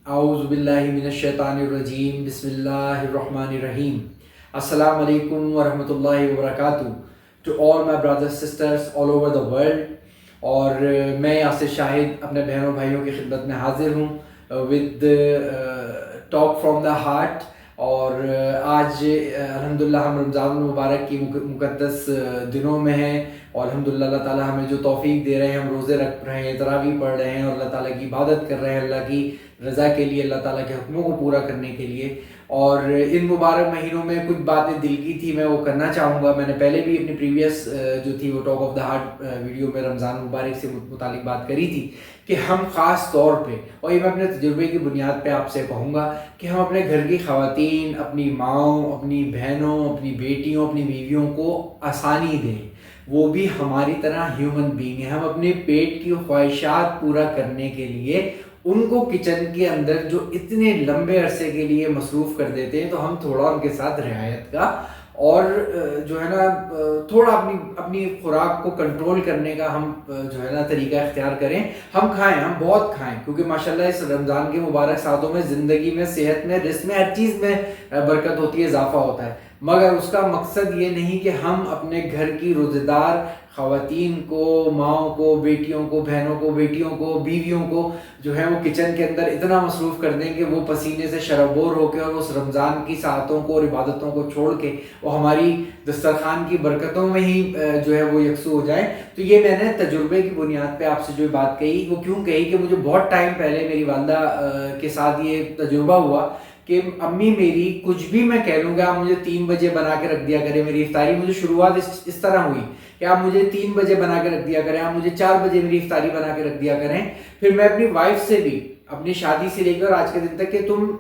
اعوذ باللہ من الشیطان الرجیم بسم اللہ الرحمن الرحیم. السلام علیکم ورحمۃ اللہ وبرکاتہ to all my brothers sisters all over the world. اور میں یاسر شاہد اپنے بہنوں بھائیوں کی خدمت میں حاضر ہوں with talk from the heart. اور آج الحمدللہ ہم رمضان المبارک کی مقدس دنوں میں ہیں اور الحمدللہ اللہ تعالیٰ ہمیں جو توفیق دے رہے ہیں، ہم روزے رکھ رہے ہیں، تراویح پڑھ رہے ہیں اور اللہ تعالیٰ کی عبادت کر رہے ہیں اللہ کی رضا کے لیے، اللہ تعالیٰ کے حکموں کو پورا کرنے کے لیے. اور ان مبارک مہینوں میں کچھ باتیں دل کی تھی میں وہ کرنا چاہوں گا. میں نے پہلے بھی اپنی پریویس جو تھی وہ talk of the heart video میں رمضان مبارک سے متعلق بات کری تھی کہ ہم خاص طور پہ، اور یہ میں اپنے تجربے کی بنیاد پہ آپ سے کہوں گا کہ ہم اپنے گھر کی خواتین، اپنی ماؤں، اپنی بہنوں، اپنی بیٹیوں، اپنی بیویوں کو آسانی دیں. وہ بھی ہماری طرح ہیومن بینگ ہیں. ہم اپنے پیٹ کی خواہشات پورا کرنے کے لیے ان کو کچن کے اندر جو اتنے لمبے عرصے کے لیے مصروف کر دیتے ہیں، تو ہم تھوڑا ان کے ساتھ رعایت کا اور جو ہے نا تھوڑا اپنی خوراک کو کنٹرول کرنے کا ہم جو ہے نا طریقہ اختیار کریں. ہم کھائیں، ہم بہت کھائیں، کیونکہ ماشاءاللہ اس رمضان کے مبارک ساتھوں میں زندگی میں، صحت میں، رزق میں، ہر چیز میں برکت ہوتی ہے، اضافہ ہوتا ہے. مگر اس کا مقصد یہ نہیں کہ ہم اپنے گھر کی روزے دار خواتین کو، ماؤں کو، بیٹیوں کو، بہنوں کو، بیٹیوں کو، بیویوں کو جو ہے وہ کچن کے اندر اتنا مصروف کر دیں کہ وہ پسینے سے شرابور ہو کے اور اس رمضان کی ساعتوں کو اور عبادتوں کو چھوڑ کے وہ ہماری دسترخوان کی برکتوں میں ہی جو ہے وہ یکسو ہو جائیں. تو یہ میں نے تجربے کی بنیاد پہ آپ سے جو بات کہی وہ کیوں کہی کہ مجھے بہت ٹائم پہلے میری والدہ کے ساتھ یہ تجربہ ہوا کہ امی میری کچھ بھی میں کہہ لوں گا آپ مجھے 3 بجے بنا کے رکھ دیا کرے میری افطاری. مجھے شروعات اس طرح ہوئی کہ آپ مجھے 3 بجے بنا کے رکھ دیا کریں، آپ مجھے 4 بجے میری افطاری بنا کے رکھ دیا کریں. پھر میں اپنی وائف سے بھی اپنی شادی سے لے کر آج کے دن تک کہ تم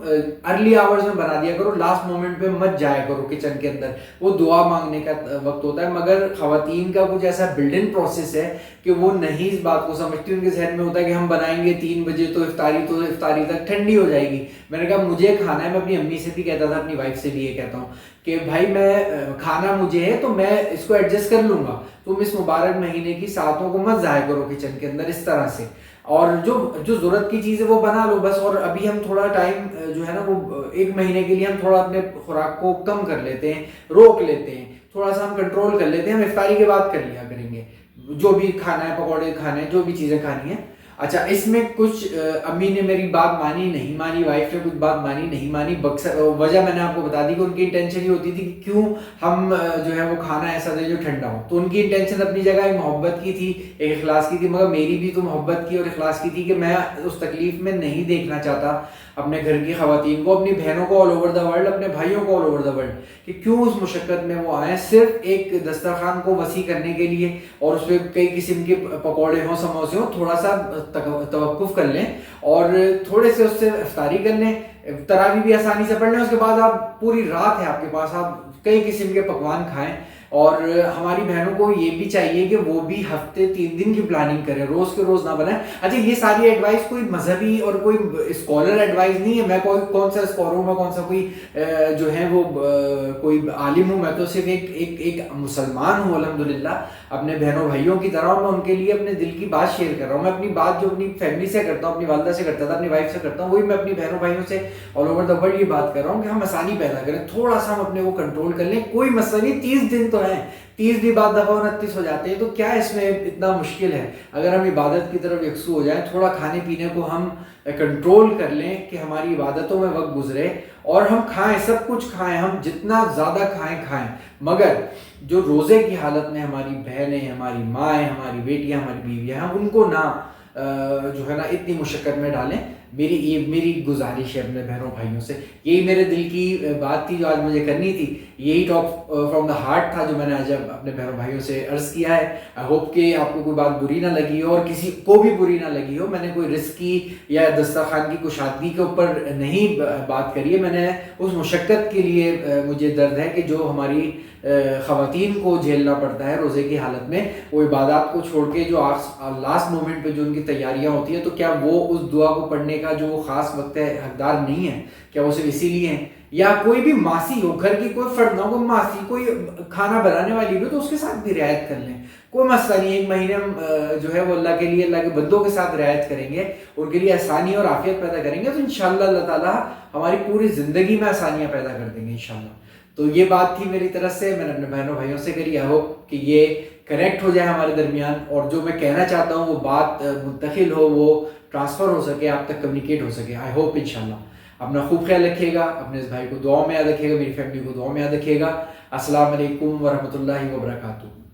ارلی آورز میں بنا دیا کرو، لاسٹ مومنٹ پہ مت جایا کرو کچن کے اندر، وہ دعا مانگنے کا وقت ہوتا ہے. مگر خواتین کا کچھ ایسا بلڈ ان پروسیس ہے کہ وہ نہیں اس بات کو سمجھتی. ان کے ذہن میں ہوتا ہے کہ ہم بنائیں گے 3 بجے تو افطاری تک ٹھنڈی ہو جائے گی. میں نے کہا مجھے کھانا ہے. میں اپنی امی سے بھی کہتا تھا، اپنی وائف سے بھی یہ کہتا ہوں کہ بھائی میں کھانا مجھے ہے تو میں اس کو ایڈجسٹ کر لوں گا، تم اس مبارک مہینے کی ساعتوں کو مت ضائع کرو کچن کے اندر اس طرح سے. اور جو ضرورت کی چیز ہے وہ بنا لو بس. اور ابھی ہم تھوڑا ٹائم جو ہے نا وہ 1 مہینے کے لیے ہم تھوڑا اپنے خوراک کو کم کر لیتے ہیں، روک لیتے ہیں، تھوڑا سا ہم کنٹرول کر لیتے ہیں. ہم افطاری کے بعد کر لیا کریں گے جو بھی کھانا ہے، پکوڑے کھانے ہیں، جو بھی چیزیں کھانی ہیں. اچھا، اس میں کچھ امی نے میری بات مانی نہیں مانی، وائف نے کچھ بات مانی نہیں مانی. وجہ میں نے آپ کو بتا دی کہ ان کی انٹینشن یہ ہوتی تھی کہ کیوں ہم جو ہے وہ کھانا ایسا دے جو ٹھنڈا ہو. تو ان کی انٹینشن اپنی جگہ ایک محبت کی تھی، ایک اخلاص کی تھی. مگر میری بھی تو محبت کی اور اخلاص کی تھی کہ میں اس تکلیف میں نہیں دیکھنا چاہتا اپنے گھر کی خواتین کو، اپنی بہنوں کو آل اوور دا ورلڈ، اپنے بھائیوں کو آل اوور دا ورلڈ، کہ کیوں اس مشقت میں وہ آئیں صرف ایک دسترخوان کو وسیع کرنے کے لیے اور اس پہ کئی قسم کے پکوڑے ہوں، سموسے ہوں. تھوڑا سا توقف کر لیں اور تھوڑے سے اس سے افطاری کر لیں، تراویح بھی آسانی سے پڑھ لیں. اس کے بعد آپ پوری رات ہے آپ کے پاس، آپ کئی قسم کے پکوان کھائیں. اور ہماری بہنوں کو یہ بھی چاہیے کہ وہ بھی ہفتے 3 دن کی پلاننگ کریں، روز کے روز نہ بنائیں. اچھا، یہ ساری ایڈوائس کوئی مذہبی اور کوئی اسکالر ایڈوائس نہیں ہے. میں کون سا اسکالر ہوں، میں کون سا کوئی جو ہے وہ کوئی عالم ہوں. میں تو صرف ایک مسلمان ہوں الحمدللہ، اپنے بہنوں بھائیوں کی طرح. اور میں ان کے لیے اپنے دل کی بات شیئر کر رہا ہوں. میں اپنی بات جو اپنی فیملی سے کرتا ہوں، اپنی والدہ سے کرتا تھا، اپنی وائف سے کرتا ہوں، وہی میں اپنی بہنوں بھائیوں سے آل اوور دا ورلڈ یہ بات کر رہا ہوں کہ ہم آسانی پیدا کریں. تھوڑا سا ہم اپنے کو کنٹرول کر لیں، کوئی مسئلہ نہیں. 30 دن تو ہیں، 30 بھی بعد دفعہ 29 ہو جاتے ہیں، تو کیا اس میں اتنا مشکل ہے؟ اگر ہم عبادت کی طرف یکسو ہو جائیں، تھوڑا کھانے پینے کو ہم کنٹرول کر لیں کہ ہماری عبادتوں میں وقت گزرے اور ہم کھائیں، سب کچھ کھائیں، ہم جتنا زیادہ کھائیں. مگر جو روزے کی حالت میں ہماری بہنیں، ہماری مائیں، ہماری بیٹیاں، ہماری بیویاں، ہم ان کو نہ جو ہے نا اتنی مشقت میں ڈالیں. میری گزارش ہے اپنے بہنوں بھائیوں سے. یہی میرے دل کی بات تھی جو آج مجھے کرنی تھی. یہی ٹاک فرام دا ہارٹ تھا جو میں نے آج اپنے بہنوں بھائیوں سے عرض کیا ہے. آئی ہوپ کہ آپ کو کوئی بات بری نہ لگی ہو اور کسی کو بھی بری نہ لگی ہو. میں نے کوئی رزق کی یا دسترخوان کی کشادگی کے اوپر نہیں بات کری ہے. میں نے اس مشقت کے لیے مجھے درد ہے کہ جو ہماری خواتین کو جھیلنا پڑتا ہے روزے کی حالت میں، وہ عبادات کو چھوڑ کے جو لاسٹ مومنٹ پہ جو ان کی تیاریاں ہوتی ہیں، تو کیا وہ اس دعا کو پڑھنے کا جو خاص وقت ہے حقدار نہیں ہے؟ کیا وہ صرف اسی لیے ہیں؟ یا کوئی بھی ماسی ہو، گھر کی کوئی فرد نہ ہو، کوئی ماسی، کوئی کھانا بنانے والی بھی، تو اس کے ساتھ بھی رعایت کر لیں. کوئی مسئلہ نہیں, ایک مہینے ہم جو ہے وہ اللہ کے لیے, اللہ کے بندوں کے ساتھ رعایت کریں گے, ان کے لیے آسانی اور عافیت پیدا کریں گے, تو انشاءاللہ اللہ تعالیٰ ہماری پوری زندگی میں آسانیاں پیدا کر دیں گے انشاءاللہ. تو یہ بات تھی میری طرف سے, میں نے اپنے بہنوں بھائیوں سے کری. آئی ہوپ کہ یہ کنیکٹ ہو جائے ہمارے درمیان, اور جو میں کہنا چاہتا ہوں وہ بات منتقل ہو, وہ ٹرانسفر ہو سکے, آپ تک کمیونیکیٹ ہو سکے. آئی ہوپ انشاءاللہ. اپنا خوب خیال رکھیے گا, اپنے اس بھائی کو دعاؤں میں یاد رکھیے گا, میری فیملی کو دعاؤں میں یاد رکھیے گا. السلام علیکم ورحمۃ اللہ وبرکاتہ.